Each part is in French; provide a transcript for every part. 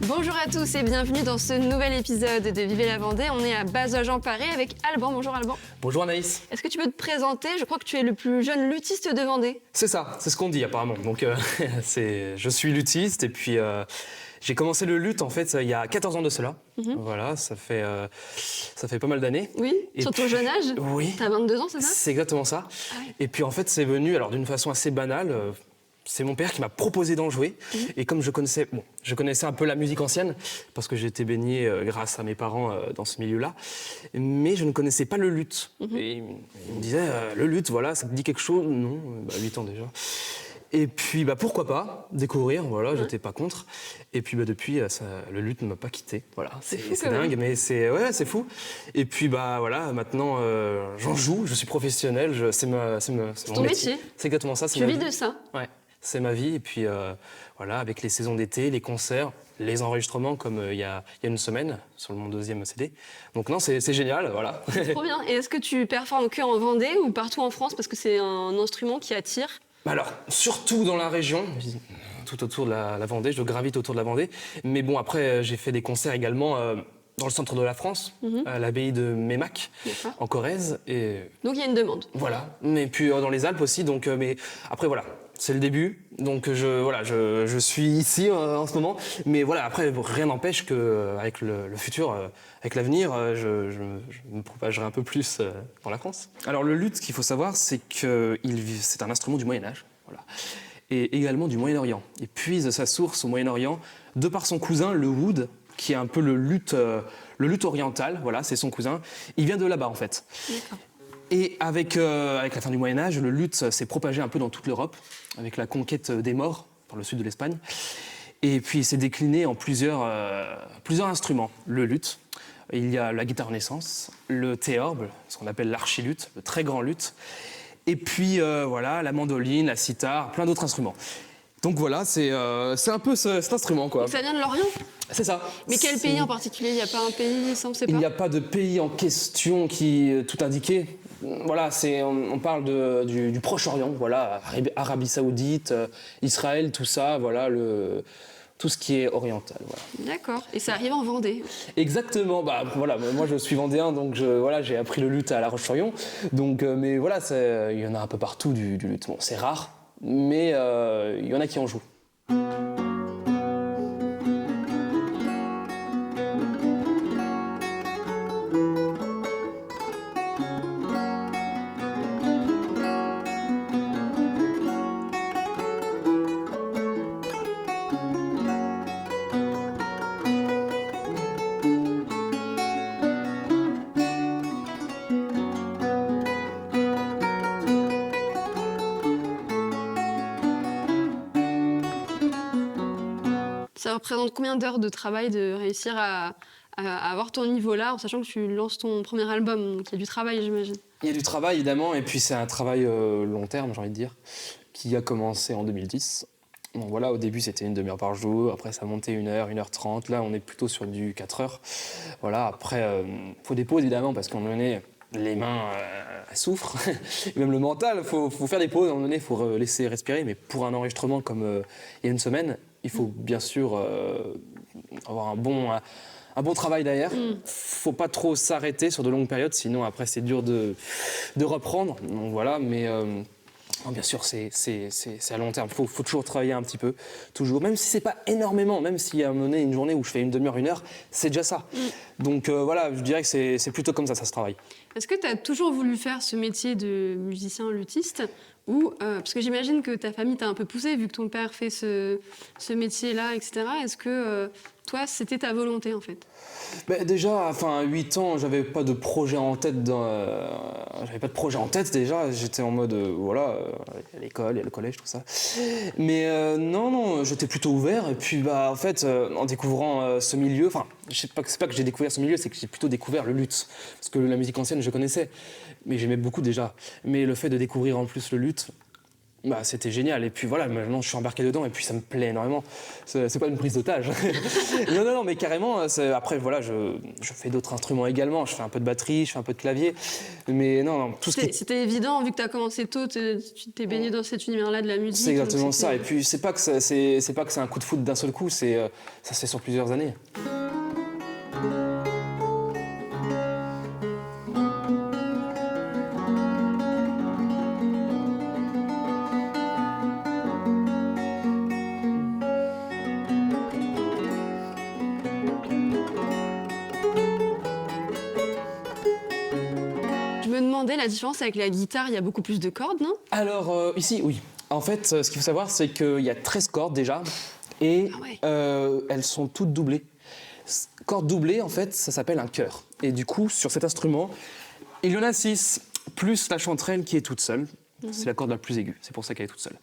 Bonjour à tous et bienvenue dans ce nouvel épisode de Vivez la Vendée. On est à Bazoges-en-Paré avec Alban. Bonjour Alban. Bonjour Anaïs. Est-ce que tu peux te présenter? Je crois que tu es le plus jeune luthiste de Vendée. C'est ça, c'est ce qu'on dit apparemment. Donc je suis luthiste et puis j'ai commencé le luth en fait il y a 14 ans de cela. Voilà, ça fait pas mal d'années. Oui, Et sur ton puis- jeune âge. Oui. T'as 22 ans, c'est ça? C'est exactement ça. Ah ouais. Et puis en fait c'est venu alors d'une façon assez banale. C'est mon père qui m'a proposé d'en jouer. Et comme je connaissais un peu la musique ancienne, parce que j'ai été baigné grâce à mes parents dans ce milieu-là, mais je ne connaissais pas le luth. Et il me disait, le luth, voilà, ça te dit quelque chose? Non, 8 ans déjà. Et puis, pourquoi pas découvrir, voilà, j'étais pas contre. Et puis, depuis, le luth ne m'a pas quitté. Voilà, c'est fou, quand dingue, même. mais c'est fou. Et puis, voilà, maintenant, j'en joue, je suis professionnel, c'est mon ton métier. C'est exactement ça. c'est Tu ma vis vie. de ça. Ouais, c'est ma vie. Et puis, voilà, avec les saisons d'été, les concerts, les enregistrements, comme il y a une semaine, sur mon deuxième CD. Donc non, c'est génial, voilà. Trop bien. Et est-ce que tu performes que en Vendée ou partout en France? Parce que c'est un instrument qui attire. Alors, surtout dans la région, tout autour de la Vendée, je gravite autour de la Vendée. Mais bon, après, j'ai fait des concerts également dans le centre de la France, à l'abbaye de Mémac, D'accord. en Corrèze. Et Donc il y a une demande. voilà. Mais puis dans les Alpes aussi. Donc, mais après, voilà. C'est le début, donc je suis ici en ce moment. Mais voilà, après, rien n'empêche qu'avec le futur, avec l'avenir, je me propagerai un peu plus dans la France. Alors le luth, ce qu'il faut savoir, c'est que c'est un instrument du Moyen-Âge, voilà, et également du Moyen-Orient. Il puise sa source au Moyen-Orient, de par son cousin, le oud, qui est un peu le luth oriental, voilà, c'est son cousin. Il vient de là-bas, en fait. D'accord. Et avec la fin du Moyen-Âge, le luth s'est propagé un peu dans toute l'Europe, avec la conquête des Maures, dans le sud de l'Espagne. Et puis il s'est décliné en plusieurs instruments. Le luth, il y a la guitare Renaissance, le théorbe, ce qu'on appelle l'archiluth, le très grand luth. Et puis voilà, la mandoline, la sitar, plein d'autres instruments. Donc voilà, c'est un peu cet instrument, quoi. Ça vient de l'Orient. C'est ça. Mais quel pays en particulier? Il n'y a pas un pays, ça on ne sait pas. Il n'y a pas de pays en question qui est tout indiqué. Voilà, on parle du Proche-Orient, voilà, Arabie Saoudite, Israël, tout ça, voilà, tout ce qui est oriental. Voilà. D'accord. Et ça arrive en Vendée. Exactement. Voilà, moi je suis vendéen, donc j'ai appris le luth à La Roche-sur-Yon. Donc, mais voilà, il y en a un peu partout du luth. Bon, c'est rare, mais il y en a qui en jouent. Ça représente combien d'heures de travail de réussir à avoir ton niveau là, en sachant que tu lances ton premier album, donc il y a du travail, j'imagine. Il y a du travail, évidemment, et puis c'est un travail long terme, j'ai envie de dire, qui a commencé en 2010. Bon, voilà, au début, c'était une demi-heure par jour, après ça a monté 1h, 1h30, là, on est plutôt sur du 4 heures. Voilà, après, faut des pauses, évidemment, parce qu'à un moment donné, les mains, elles souffrent, et même le mental, faut faire des pauses, à un moment donné, il faut laisser respirer, mais pour un enregistrement comme il y a une semaine, il faut bien sûr avoir un bon travail derrière. Faut pas trop s'arrêter sur de longues périodes, sinon après c'est dur de reprendre. Donc voilà, mais bien sûr c'est à long terme. Faut toujours travailler un petit peu, toujours. Même si c'est pas énormément, même s'il y a à un moment donné une journée où je fais une demi-heure, 1 heure, c'est déjà ça. Donc voilà, je dirais que c'est plutôt comme ça se travaille. Est-ce que tu as toujours voulu faire ce métier de musicien luthiste ou parce que j'imagine que ta famille t'a un peu poussé vu que ton père fait ce métier-là, etc. Est-ce que toi, c'était ta volonté en fait? Déjà, à 8 ans, j'avais pas de projet en tête. J'avais pas de projet en tête déjà. J'étais en mode, à l'école, il y a le collège, tout ça. Mais non, j'étais plutôt ouvert. Et puis, en fait, en découvrant ce milieu, c'est pas que j'ai découvert ce milieu, c'est que j'ai plutôt découvert le luth. Parce que la musique ancienne, je connaissais, mais j'aimais beaucoup déjà. Mais le fait de découvrir en plus le luth, Bah, c'était génial. Et puis voilà, maintenant je suis embarqué dedans et puis ça me plaît énormément. C'est pas une prise d'otage. Non, mais carrément. Après, voilà, je fais d'autres instruments également. Je fais un peu de batterie, je fais un peu de clavier. Mais non, tout ce qui... C'était évident, vu que tu as commencé tôt, tu t'es baigné dans cet univers-là de la musique. C'est exactement ça. Et puis, c'est pas que c'est un coup de foudre d'un seul coup, ça se fait sur plusieurs années. Je me demandais la différence avec la guitare, il y a beaucoup plus de cordes, non? Alors, ici, oui. En fait, ce qu'il faut savoir, c'est qu'il y a 13 cordes déjà, et Ah ouais. elles sont toutes doublées. Cordes doublées, en fait, ça s'appelle un chœur. Et du coup, sur cet instrument, il y en a 6, plus la chanterelle qui est toute seule. C'est la corde la plus aiguë, c'est pour ça qu'elle est toute seule.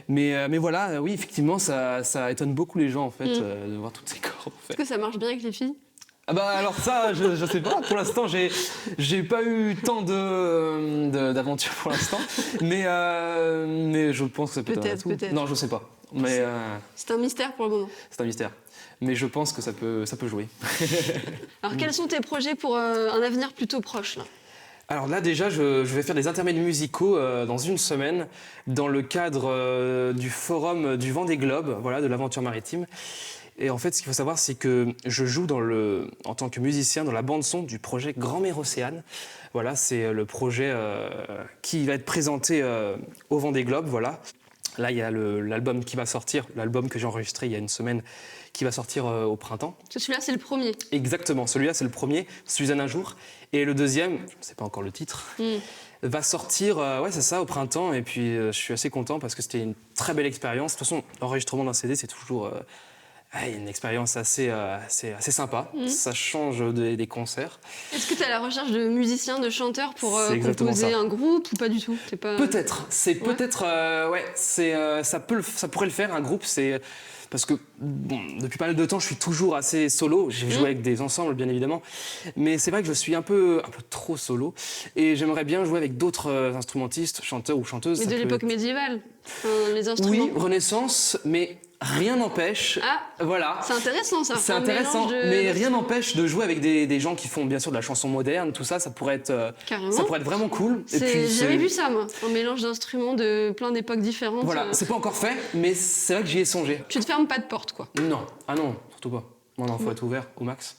Mais voilà, oui, effectivement, ça étonne beaucoup les gens, en fait, de voir toutes ces cordes. En fait. Est-ce que ça marche bien avec les filles? Ah bah alors ça, je sais pas. Pour l'instant, j'ai pas eu tant d'aventures pour l'instant, mais je pense que ça peut être tout. Peut-être. Non, je sais pas. Mais C'est un mystère pour le moment. c'est un mystère. Mais je pense que ça peut jouer. Alors, quels sont tes projets pour un avenir plutôt proche, là? Alors là déjà, je vais faire des intermèdes musicaux dans une semaine dans le cadre du forum du Vendée Globe, voilà, de l'aventure maritime. Et en fait, ce qu'il faut savoir, c'est que je joue en tant que musicien dans la bande-son du projet Grand-Mère Océane. Voilà, c'est le projet qui va être présenté au Vendée Globe, voilà. Là, il y a l'album qui va sortir, l'album que j'ai enregistré il y a une semaine, qui va sortir au printemps. Celui-là, c'est le premier. Exactement, celui-là, c'est le premier, Suzanne un jour. Et le deuxième, je ne sais pas encore le titre, va sortir, ouais, c'est ça, au printemps. Et puis, je suis assez content parce que c'était une très belle expérience. De toute façon, l'enregistrement d'un CD, c'est toujours une expérience assez sympa. Ça change des concerts. Est-ce que tu es à la recherche de musiciens, de chanteurs pour C'est exactement composer ça. un groupe ou pas du tout? Peut-être, Ouais. ça pourrait le faire, un groupe, parce que bon, depuis pas mal de temps, je suis toujours assez solo. J'ai joué avec des ensembles, bien évidemment, mais c'est vrai que je suis un peu trop solo, et j'aimerais bien jouer avec d'autres instrumentistes, chanteurs ou chanteuses. Mais Ça de peut l'époque être- médiévale, enfin, les instruments. Oui, Renaissance, mais rien n'empêche. Ah, Voilà. c'est intéressant ça. C'est Un intéressant, mélange de- mais rien n'empêche de jouer avec des gens qui font bien sûr de la chanson moderne, tout ça, ça pourrait être Carrément. vraiment cool. Et puis, J'ai jamais c'est- vu ça, moi. Un mélange d'instruments de plein d'époques différentes. Voilà, c'est pas encore fait, mais c'est vrai que j'y ai songé. Tu te fermes pas de porte, quoi. Non, ah non, surtout pas. Non, faut être ouvert au max.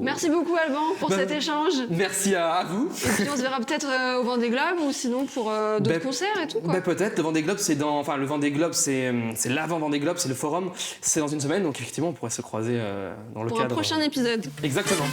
Merci beaucoup, Alban, pour Bah, cet échange. Merci à vous. Et puis on se verra peut-être au Vendée Globe ou sinon pour d'autres Ben, concerts et tout, quoi. Peut-être, le Vendée Globe, le Vendée Globe, c'est l'avant Vendée Globe, c'est le forum, c'est dans une semaine, donc effectivement, on pourrait se croiser dans le Pour un cadre. prochain épisode. Exactement.